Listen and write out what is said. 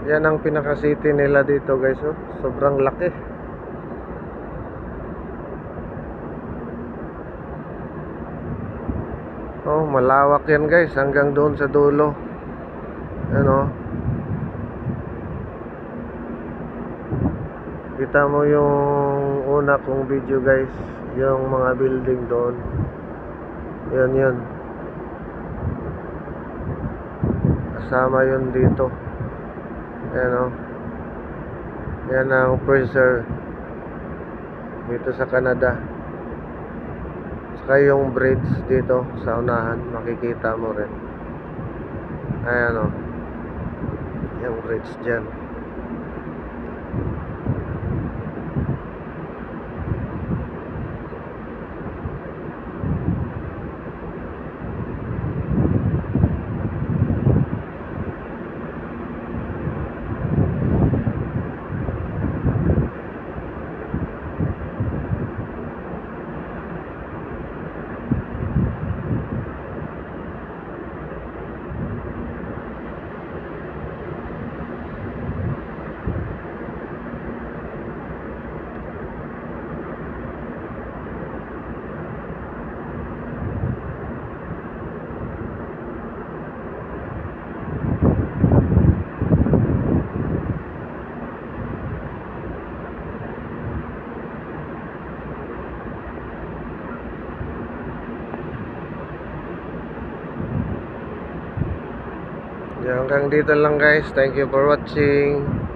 Yan ang pinaka city nila dito guys, oh. Sobrang laki. Oh, malawak yan guys, hanggang doon sa dulo. Ano? Kita mo yung una kong video guys, yung mga building doon. Yan yun. Kasama yun dito. Ayan o. Yan ang Fraser dito sa Canada. Saka yung bridge dito sa unahan, makikita mo rin. Ayan o, yung bridge dyan. Hanggang dito lang guys. Thank you for watching.